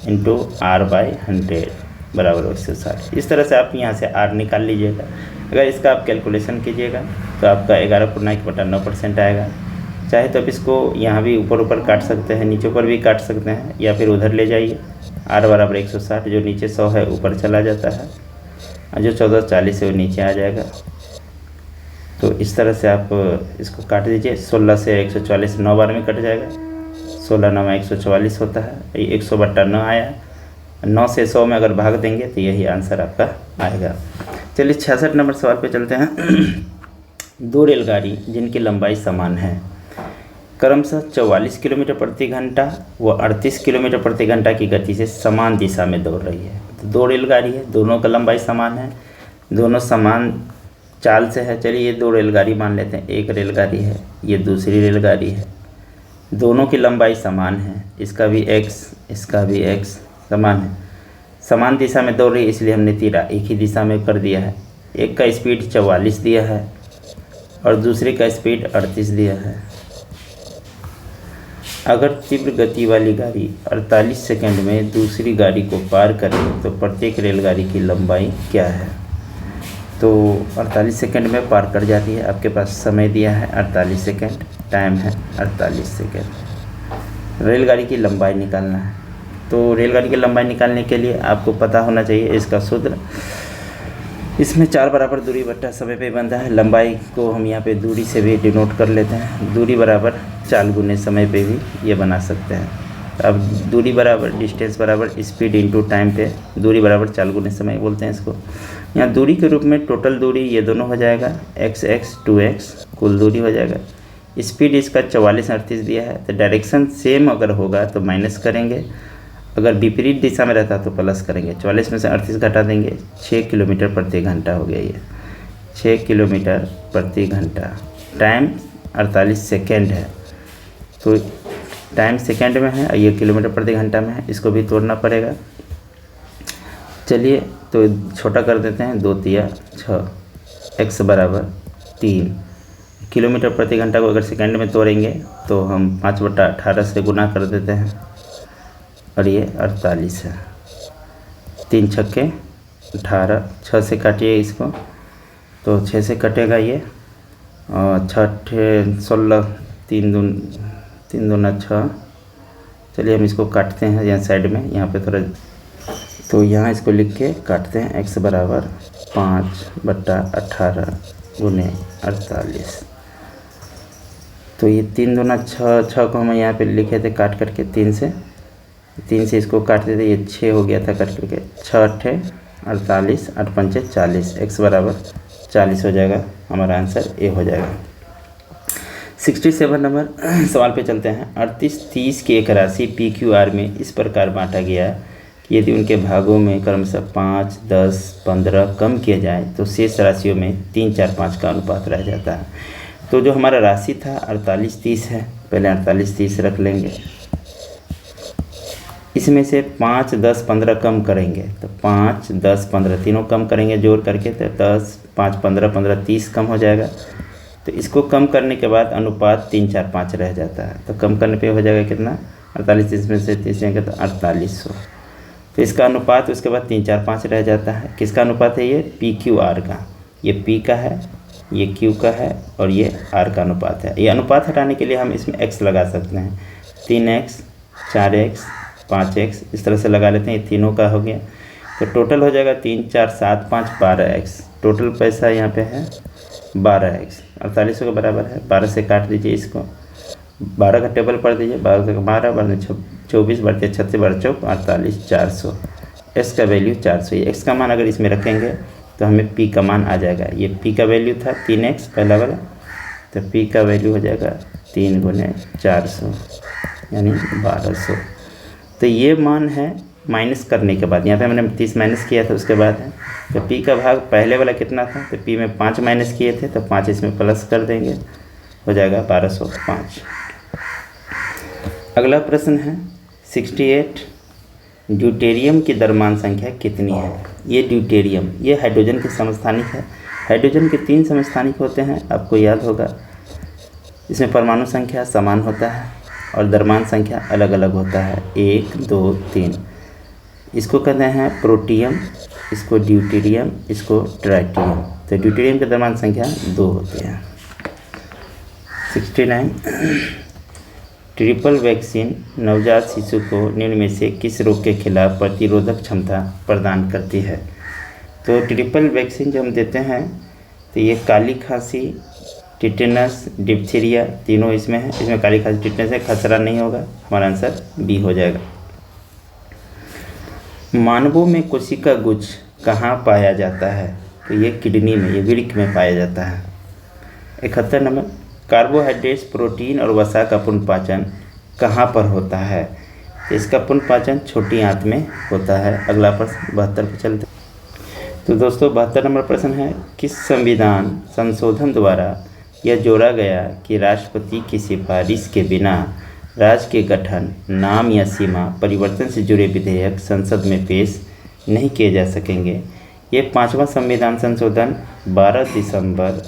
इंटू R/100 बराबर 160। इस तरह से आप यहाँ से R निकाल लीजिएगा। अगर इसका आप कैलकुलेशन कीजिएगा तो आपका 11.9% आएगा। चाहे तो आप इसको यहाँ भी ऊपर काट सकते हैं, नीचे ऊपर भी काट सकते हैं, या फिर उधर ले जाइए। R बराबर 160, जो नीचे 100 है ऊपर चला जाता है और जो 1440 है वो नीचे आ जाएगा। तो इस तरह से आप इसको काट दीजिए। 16 से 144 9 बार में कट जाएगा, 16 9 में 144 होता है, ये 100/9 आया। 9 से 100 में अगर भाग देंगे तो यही आंसर आपका आएगा। चलिए 66 नंबर सवाल पे चलते हैं। 2 रेलगाड़ी जिनकी लंबाई समान है, क्रमशः 44 किलोमीटर प्रति घंटा व 38 किलोमीटर प्रति घंटा की गति से समान दिशा में दौड़ रही है। तो 2 रेलगाड़ी है, दोनों का लंबाई समान है, दोनों समान चाल से है। चलिए ये 2 रेलगाड़ी मान लेते हैं, एक रेलगाड़ी है, ये दूसरी रेलगाड़ी है, दोनों की लंबाई समान है, इसका भी x इसका भी x समान है, समान दिशा में दौड़ रही है, इसलिए हमने तीरा एक ही दिशा में कर दिया है। एक का स्पीड 44 दिया है और दूसरे का स्पीड 38 दिया है। अगर तीव्र गति वाली गाड़ी 48 सेकंड में दूसरी गाड़ी को पार करे तो प्रत्येक रेलगाड़ी की लंबाई क्या है। तो 48 सेकंड में पार कर जाती है, आपके पास समय दिया है 48 सेकंड, टाइम है 48 सेकंड। रेलगाड़ी की लंबाई निकालना है, तो रेलगाड़ी की लंबाई निकालने के लिए आपको पता होना चाहिए इसका सूत्र। इसमें 4 बराबर दूरी बट्टा समय पे बनता है। लंबाई को हम यहाँ पे दूरी से भी डिनोट कर लेते हैं, दूरी बराबर चाल गुने समय पे भी ये बना सकते हैं। अब दूरी बराबर डिस्टेंस बराबर स्पीड इंटू टाइम पे, दूरी बराबर चाल गुने समय बोलते हैं इसको। यहाँ दूरी के रूप में टोटल दूरी ये दोनों हो जाएगा x 2x, कुल दूरी हो जाएगा। स्पीड इसका 44 38 दिया है, तो डायरेक्शन सेम अगर होगा तो माइनस करेंगे, अगर विपरीत दिशा में रहता तो प्लस करेंगे। 44 में से 38 घटा देंगे, 6 किलोमीटर प्रति घंटा हो गया ये, 6 किलोमीटर प्रति घंटा। टाइम 48 सेकेंड है, तो टाइम सेकेंड में है और ये किलोमीटर प्रति घंटा में है, इसको भी तोड़ना पड़ेगा। चलिए तो छोटा कर देते हैं, 2 तिया 6, x बराबर 3। किलोमीटर प्रति घंटा को अगर सेकेंड में तोड़ेंगे तो हम 5/18 से गुना कर देते हैं और ये 48 है। 3 छक्के 18, 6 से काटिए इसको तो 6 से कटेगा ये, और 6 16, 3 दूना 6। चलिए हम इसको काटते हैं यहाँ साइड में, यहाँ पे थोड़ा, तो यहाँ इसको लिख के काटते हैं। x बराबर 5/18 गुने 48। तो ये 3 दूना 6, 6 को हम यहाँ पे लिखे थे काट करके 3 से इसको काट देते, ये 6 हो गया था कट करके। 6 अट्ठे 48, 8 पंचे 40, x बराबर 40 हो जाएगा। हमारा आंसर ए हो जाएगा। 67 नंबर सवाल पे चलते हैं। 38, 30 की एक राशि PQR में इस प्रकार बांटा गया कि यदि उनके भागों में क्रमशः 5, 10, 15 कम किया जाए तो शेष राशियों में 3, 4, 5 का अनुपात रह जाता है। तो जो हमारा राशि था 48, 30 है, पहले 48, 30 रख लेंगे। इसमें से 5, 10, 15 कम करेंगे तो 5, 10, 15 तीनों कम करेंगे जोड़ करके, तो 10, 5, 15, 15, 30 कम हो जाएगा। तो इसको कम करने के बाद अनुपात 3, 4, 5 रह जाता है। तो कम करने पे हो जाएगा कितना, 48, 30 में से 30 जाएंगे तो 4800। तो इसका अनुपात उसके बाद 3, 4, 5 रह जाता है। किसका अनुपात है ये, PQR का। ये P का है, ये Q का है और ये R का अनुपात है। ये अनुपात हटाने के लिए हम इसमें x लगा सकते हैं। 3x, 4x, 5x इस तरह से लगा लेते हैं। ये तीनों का हो गया तो टोटल हो जाएगा 3, 4, 7, 5, 12x। टोटल पैसा यहाँ पे है 12x। 4800 के बराबर है। 12 से काट दीजिए इसको, 12 का टेबल पढ़ दीजिए। 12 से 12 12 24 बढ़ते 36 12 चौक 48, 400। x का वैल्यू 400। ये x का मान अगर इसमें रखेंगे तो हमें p का मान आ जाएगा। ये p का वैल्यू था 3x पहला वाला, तो p का वैल्यू हो जाएगा 3 गुने 400 यानी 1200। तो ये मान है माइनस करने के बाद। यहाँ पे मैंने 30 माइनस किया था उसके बाद है। तो p का भाग पहले वाला कितना था, तो p में 5 माइनस किए थे तो 5 इसमें प्लस कर देंगे, हो जाएगा 1205। अगला प्रश्न है 68, ड्यूटेरियम की द्रव्यमान संख्या कितनी है। ये ड्यूटेरियम ये हाइड्रोजन के समस्थानिक है। हाइड्रोजन के 3 समस्थानिक होते हैं, आपको याद होगा। इसमें परमाणु संख्या समान होता है और द्रव्यमान संख्या अलग अलग होता है, 1, 2, 3। इसको कहते हैं प्रोटियम, इसको ड्यूटेरियम, इसको ट्राइटियम। तो ड्यूटेरियम की द्रव्यमान संख्या 2 होती है। 69, ट्रिपल वैक्सीन नवजात शिशु को निम्न में से किस रोग के खिलाफ प्रतिरोधक क्षमता प्रदान करती है। तो ट्रिपल वैक्सीन जो हम देते हैं तो ये काली खांसी, टिटेनस, डिप्थीरिया तीनों इसमें है। इसमें काली खांसी टिटेनस है, खसरा नहीं होगा। हमारा आंसर बी हो जाएगा। मानवों में कोशिका गुच्छ कहाँ पाया जाता है, तो ये किडनी में, ये वृक्क में पाया जाता है। 71 नंबर, कार्बोहाइड्रेट्स, प्रोटीन और वसा का पुनर्पाचन कहाँ पर होता है। तो इसका पुनर्पाचन छोटी आंत में होता है। अगला प्रश्न 72 पर चलते। तो दोस्तों 72 नंबर प्रश्न है, किस संविधान संशोधन द्वारा यह जोड़ा गया कि राष्ट्रपति की सिफारिश के बिना राज्य के गठन, नाम या सीमा परिवर्तन से जुड़े विधेयक संसद में पेश नहीं किए जा सकेंगे। ये 5वां संविधान संशोधन 12 दिसंबर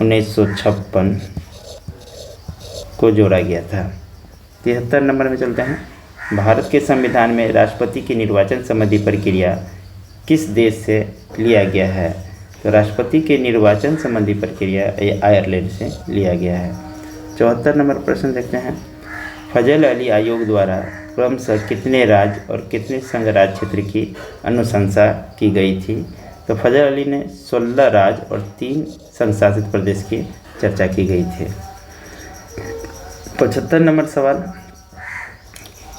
1956 को जोड़ा गया था। 73 नंबर में चलते हैं, भारत के संविधान में राष्ट्रपति की निर्वाचन संबंधी प्रक्रिया किस देश से लिया गया है। तो राष्ट्रपति के निर्वाचन संबंधी प्रक्रिया आयरलैंड से लिया गया है। 74 नंबर प्रश्न देखते हैं, फजल अली आयोग द्वारा क्रमशः कितने राज्य और कितने संघ राज्य क्षेत्र की अनुशंसा की गई थी। तो फजल अली ने 16 राज्य और 3 संघ शासित प्रदेश की चर्चा की गई थी। 75 नंबर सवाल,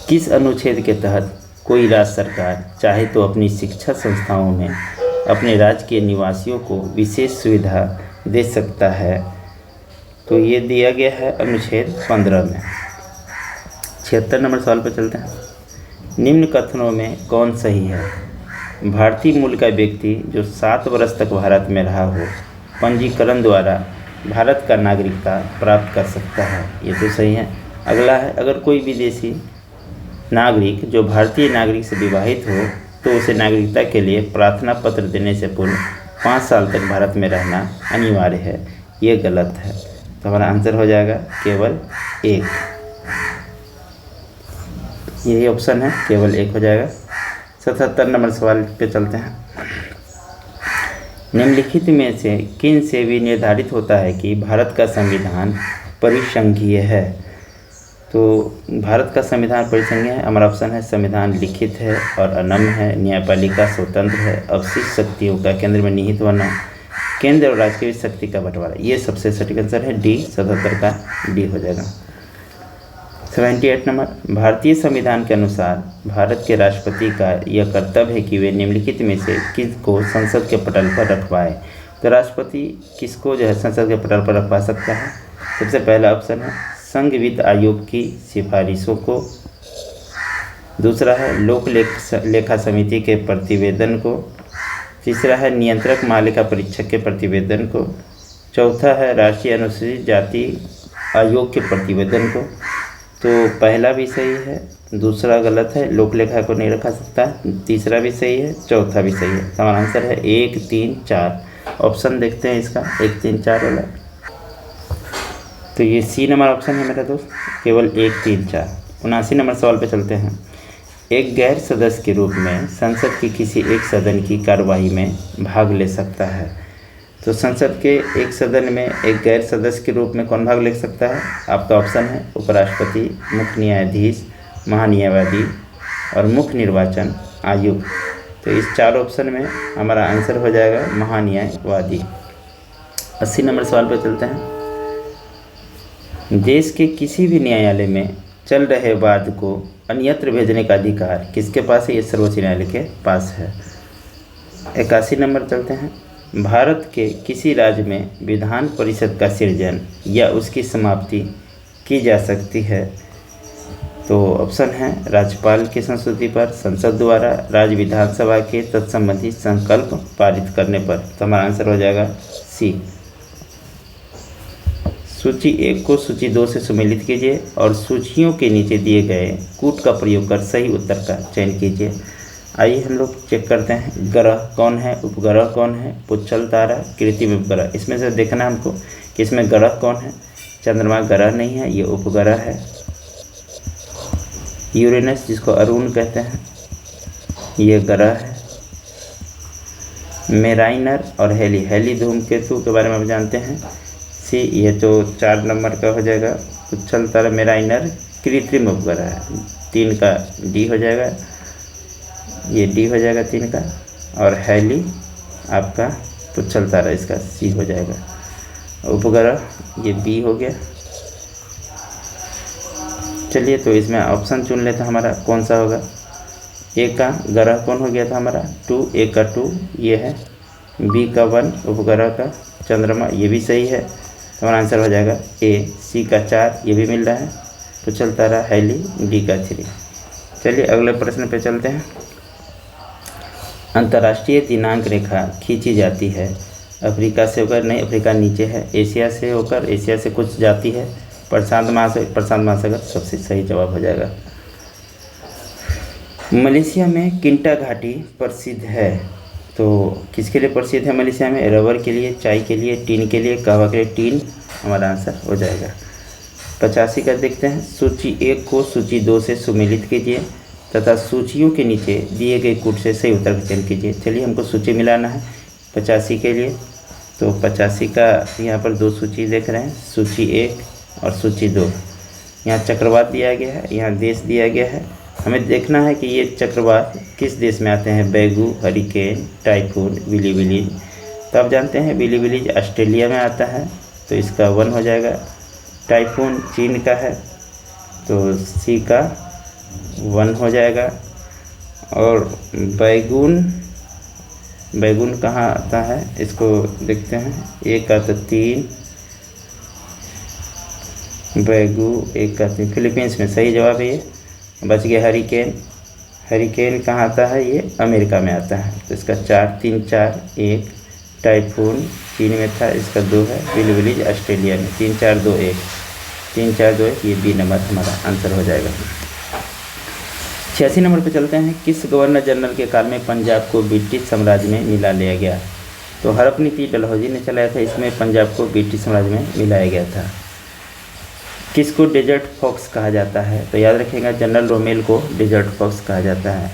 किस अनुच्छेद के तहत कोई राज्य सरकार चाहे तो अपनी शिक्षा संस्थाओं में अपने राज्य के निवासियों को विशेष सुविधा दे सकता है। तो ये दिया गया है अनुच्छेद 15 में। 76 नंबर सवाल पर चलते हैं, निम्न कथनों में कौन सही है। भारतीय मूल का व्यक्ति जो 7 वर्ष तक भारत में रहा हो पंजीकरण द्वारा भारत का नागरिकता प्राप्त कर सकता है। ये तो सही है। अगला है, अगर कोई विदेशी नागरिक जो भारतीय नागरिक से विवाहित हो तो उसे नागरिकता के लिए प्रार्थना पत्र देने से पूर्व 5 साल तक भारत में रहना अनिवार्य है। ये गलत है। तो हमारा आंसर हो जाएगा केवल 1। यही ऑप्शन है, केवल 1 हो जाएगा। 77 नंबर सवाल पे चलते हैं, निम्नलिखित में से किन से भी निर्धारित होता है कि भारत का संविधान परिसंघीय है। तो भारत का संविधान परिसंघीय है। हमारा ऑप्शन है संविधान लिखित है और अनम्य है, न्यायपालिका स्वतंत्र है, अवशिष्ट शक्तियों का केंद्र में निहित होना, केंद्र और राज्य के बीच शक्ति का बंटवारा, ये सबसे सटीक आंसर है डी, 77 का डी हो जाएगा। 78 नंबर, भारतीय संविधान के अनुसार भारत के राष्ट्रपति का यह कर्तव्य है कि वे निम्नलिखित में से किसको संसद के पटल पर रखवाए। तो राष्ट्रपति किसको जो है संसद के पटल पर रखवा सकता है? सबसे पहला ऑप्शन है संघ वित्त आयोग की सिफारिशों को, दूसरा है लोक लेखा समिति के प्रतिवेदन को, तीसरा है नियंत्रक महालेखा परीक्षक के प्रतिवेदन को, चौथा है राष्ट्रीय अनुसूचित जाति आयोग के प्रतिवेदन को। तो पहला भी सही है, दूसरा गलत है, लोक लेखा को नहीं रखा सकता, तीसरा भी सही है, चौथा भी सही है। हमारा आंसर है 1, 3, 4। ऑप्शन देखते हैं इसका 1, 3, 4 वाला। तो ये सी नंबर ऑप्शन है मेरा दोस्त, केवल 1, 3, 4। 79 नंबर सवाल पे चलते हैं। एक गैर सदस्य के रूप में संसद की किसी एक सदन की कार्यवाही में भाग ले सकता है। तो संसद के एक सदन में एक गैर सदस्य के रूप में कौन भाग ले सकता है? आपका ऑप्शन है उपराष्ट्रपति, मुख्य न्यायाधीश, महान्यायवादी और मुख्य निर्वाचन आयुक्त। तो इस 4 ऑप्शन में हमारा आंसर हो जाएगा महान्यायवादी। 80 नंबर सवाल पर चलते हैं। देश के किसी भी न्यायालय में चल रहे वाद को अन्यत्र भेजने का अधिकार किसके पास है? ये सर्वोच्च न्यायालय के पास है। 81 नंबर चलते हैं। भारत के किसी राज्य में विधान परिषद का सृजन या उसकी समाप्ति की जा सकती है? तो ऑप्शन है राज्यपाल की संस्तुति पर, संसद द्वारा, राज्य विधानसभा के तत्संबंधी संकल्प पारित करने पर। तो हमारा आंसर हो जाएगा सी। सूची 1 को सूची 2 से सुमेलित कीजिए और सूचियों के नीचे दिए गए कूट का प्रयोग कर सही उत्तर का चयन कीजिए। आइए हम लोग चेक करते हैं। ग्रह कौन है, उपग्रह कौन है, पुच्छल तारा, कृत्रिम उपग्रह। इसमें से देखना है हमको कि इसमें ग्रह कौन है। चंद्रमा ग्रह नहीं है, ये उपग्रह है। यूरेनस जिसको अरुण कहते हैं, ये ग्रह है। मेराइनर और हेली धूमकेतु के बारे में हम जानते हैं। सी, ये तो 4 नंबर का हो जाएगा। पुच्छल तारा मेराइनर कृत्रिम उपग्रह है। 3 का डी हो जाएगा, ये डी हो जाएगा 3 का। और हेली आपका पुच्छल तारा, इसका सी हो जाएगा। उपग्रह ये बी हो गया। चलिए तो इसमें ऑप्शन चुन लेते हैं, हमारा कौन सा होगा। ए का ग्रह कौन हो गया था हमारा 2, ए का 2 ये है। बी का 1 उपग्रह का चंद्रमा, ये भी सही है। हमारा आंसर हो जाएगा ए। सी का 4 ये भी मिल रहा है, पुच्छल तारा हेली, डी का 3। चलिए अगले प्रश्न पे चलते हैं। अंतर्राष्ट्रीय दिनांक रेखा खींची जाती है अफ्रीका से होकर, नहीं अफ्रीका नीचे है, एशिया से होकर, एशिया से कुछ जाती है, प्रशांत महासागर सबसे सही जवाब हो जाएगा। मलेशिया में किंटा घाटी प्रसिद्ध है। तो किसके लिए प्रसिद्ध है मलेशिया में? रबर के लिए, चाय के लिए, टीन के लिए, कहवा के लिए। टीन हमारा आंसर हो जाएगा। 85 का देखते हैं। सूची 1 को सूची 2 से सुमेलित कीजिए तथा सूचियों के नीचे दिए गए कूट से सही उत्तर का चयन कीजिए। चलिए हमको सूची मिलाना है 85 के लिए। तो 85 का यहाँ पर 2 सूची देख रहे हैं, सूची 1 और सूची 2। यहाँ चक्रवात दिया गया है, यहाँ देश दिया गया है। हमें देखना है कि ये चक्रवात किस देश में आते हैं। बैगू, हरिकेन, टाइफून, विली। तो आप जानते हैं विली ऑस्ट्रेलिया में आता है, तो इसका 1 हो जाएगा। टाइफून चीन का है, तो सी का 1 हो जाएगा। और बैगुन कहाँ आता है, इसको देखते हैं। 1 का तो 3, बैगू 1 का 3, फिलीपींस में सही जवाब है ये। बच गया हरिकेन कहाँ आता है, ये अमेरिका में आता है, तो इसका 4, 3, 4, 1। टाइफून चीन में था, इसका 2 है। विली ऑस्ट्रेलिया में, 3, 4, 2, 1। 3, 4, 2, 1 ये बी नंबर हमारा आंसर हो जाएगा। 86 नंबर पर चलते हैं। किस गवर्नर जनरल के काल में पंजाब को ब्रिटिश साम्राज्य में मिला लिया गया? तो हरपनीति डलहौजी ने चलाया था, इसमें पंजाब को ब्रिटिश साम्राज्य में मिलाया गया था। किसको डेजर्ट फॉक्स कहा जाता है? तो याद रखिएगा जनरल रोमेल को डेजर्ट फॉक्स कहा जाता है।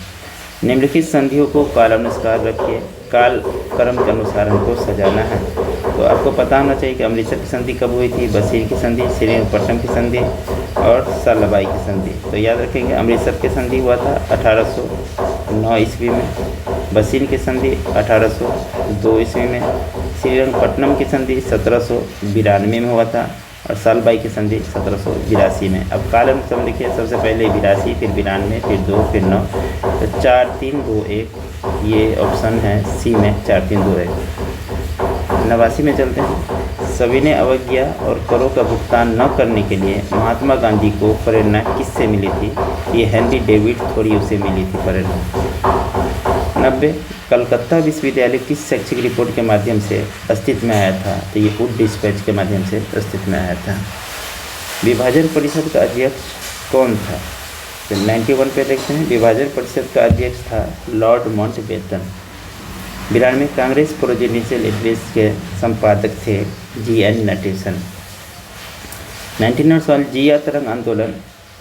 निम्नलिखित संधियों को कालानुसार रखिए, काल क्रम के अनुसार हमको सजाना है। तो आपको पता होना चाहिए कि अमृतसर की संधि कब हुई थी, बसीर की संधि, श्रीरंगपट्टनम की संधि और सालाबाई की संधि। तो याद रखेंगे अमृतसर की संधि हुआ था 1809 ईस्वी में, बसीर की संधि 1802 ईस्वी में, श्रीरंगपट्टनम की संधि 1792 में हुआ था और सालबाई की संधि 1782 में। अब कालम सम लिखिए, सबसे पहले 82, फिर 92, फिर 2, फिर 9, तो 4 3 2 1, ये ऑप्शन है सी में 4 3 2 1। 89 में चलते हैं। सविनय अवज्ञा और करों का भुगतान न करने के लिए महात्मा गांधी को प्रेरणा किससे मिली थी? ये हेनरी डेविड थोरियो से मिली थी प्रेरणा। 90, कलकत्ता विश्वविद्यालय किस शैक्षिक रिपोर्ट के माध्यम से अस्तित्व में आया था? तो ये वुड डिस्पैच के माध्यम से अस्तित्व में आया था। विभाजन परिषद का अध्यक्ष कौन था? तो 91 पे देखते हैं। विभाजन परिषद का अध्यक्ष था Lord Mountbatten. 92, Congress presidential address के संपादक थे जी.एन. नटेशन। 99 सवाल, जिया तरंग आंदोलन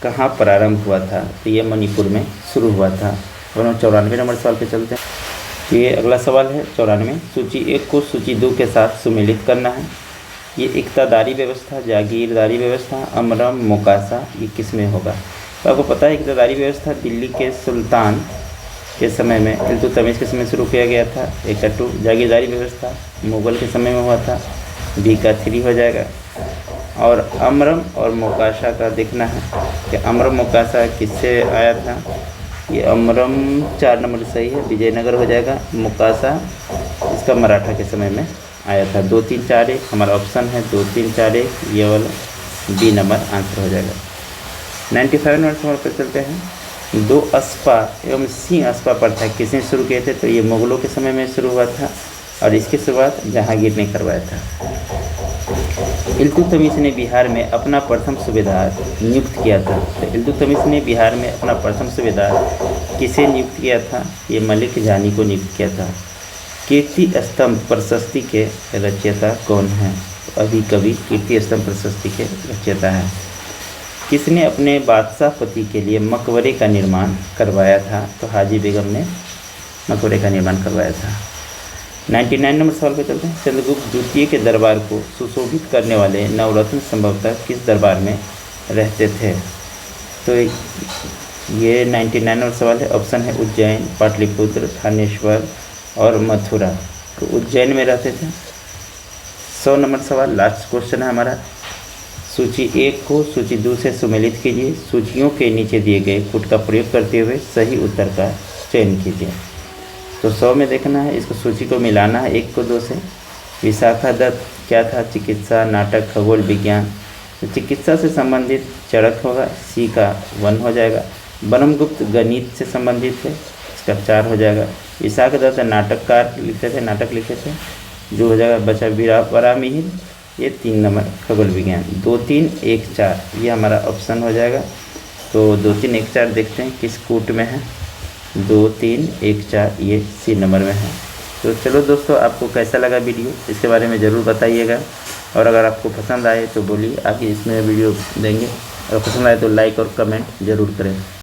कहाँ प्रारंभ हुआ था? तो ये मणिपुर में शुरू हुआ था। और 94 नंबर सवाल पे चलते हैं। ये अगला सवाल है 94, सूची 1 को सूची 2 के साथ सुमेलित करना है। ये इक्तादारी व्यवस्था, जागीरदारी व्यवस्था, अमरम, मोकासा, ये किस में होगा? तो आपको पता है इक्तादारी व्यवस्था दिल्ली के सुल्तान के समय में, इल्तुतमिश के समय शुरू किया गया था। एक 2, जागीरदारी व्यवस्था मुग़ल के समय में हुआ था, बी का 3 हो जाएगा। और अमरम और मोकाशा का देखना है कि अमरम मोकाशा किससे आया था? ये अमरम 4 नंबर सही है, विजयनगर हो जाएगा। मोकाशा इसका मराठा के समय में आया था। 2 3 4 1 हमारा ऑप्शन है, 2 3 4 1, ये वाला बी नंबर आंसर हो जाएगा। 95 नंबर सवाल पर चलते हैं। 2 अस्पा एवं सिंह अस्पा प्रथा किसने शुरू किए थे? तो ये मुग़लों के समय में शुरू हुआ था और इसकी शुरुआत जहांगीर ने करवाया था। इल्तुतमिश ने बिहार में अपना प्रथम सूबेदार नियुक्त किया था। तो इल्तुतमिश ने बिहार में अपना प्रथम सूबेदार किसे नियुक्त किया था? ये मलिक जानी को नियुक्त किया था। कीर्ति स्तंभ प्रशस्ति के रचयिता कौन हैं? तो अभी कवि कीर्ति स्तंभ प्रशस्ति के रचयिता हैं। किसने अपने बादशाह पति के लिए मकबरे का निर्माण करवाया था? तो हाजी बेगम ने मकबरे का निर्माण करवाया था। 99 नंबर सवाल पे चलते हैं। चंद्रगुप्त द्वितीय के दरबार को सुशोभित करने वाले नवरत्न संभवतः किस दरबार में रहते थे? तो ये 99 नंबर सवाल है। ऑप्शन है उज्जैन, पाटलिपुत्र, थानेश्वर और मथुरा। तो उज्जैन में रहते थे। 100 नंबर सवाल लास्ट क्वेश्चन है हमारा। सूची 1 को सूची 2 से सुमेलित कीजिए। सूचियों के नीचे दिए गए पुट का प्रयोग करते हुए सही उत्तर का चयन कीजिए। तो 100 में देखना है, इसको सूची को मिलाना है 1 को 2 से। विशाखा दत्त क्या था? चिकित्सा, नाटक, खगोल विज्ञान। तो चिकित्सा से संबंधित चरक होगा, सी का 1 हो जाएगा। ब्रह्मगुप्त गणित से संबंधित है, इसका 4 हो जाएगा। विशाखा दत्त नाटककार लिखते थे, नाटक लिखे थे, जो हो जाएगा। बचा वराहमिहिर, ये 3 नंबर खगोल विज्ञान। 2 3 1 4 ये हमारा ऑप्शन हो जाएगा। तो 2 3 1 4 देखते हैं किस कूट में है। 2 3 1 4 ये सी नंबर में है। तो चलो दोस्तों, आपको कैसा लगा वीडियो इसके बारे में ज़रूर बताइएगा। और अगर आपको पसंद आए तो बोलिए, आगे इसमें वीडियो देंगे। अगर पसंद आए तो लाइक और कमेंट ज़रूर करें।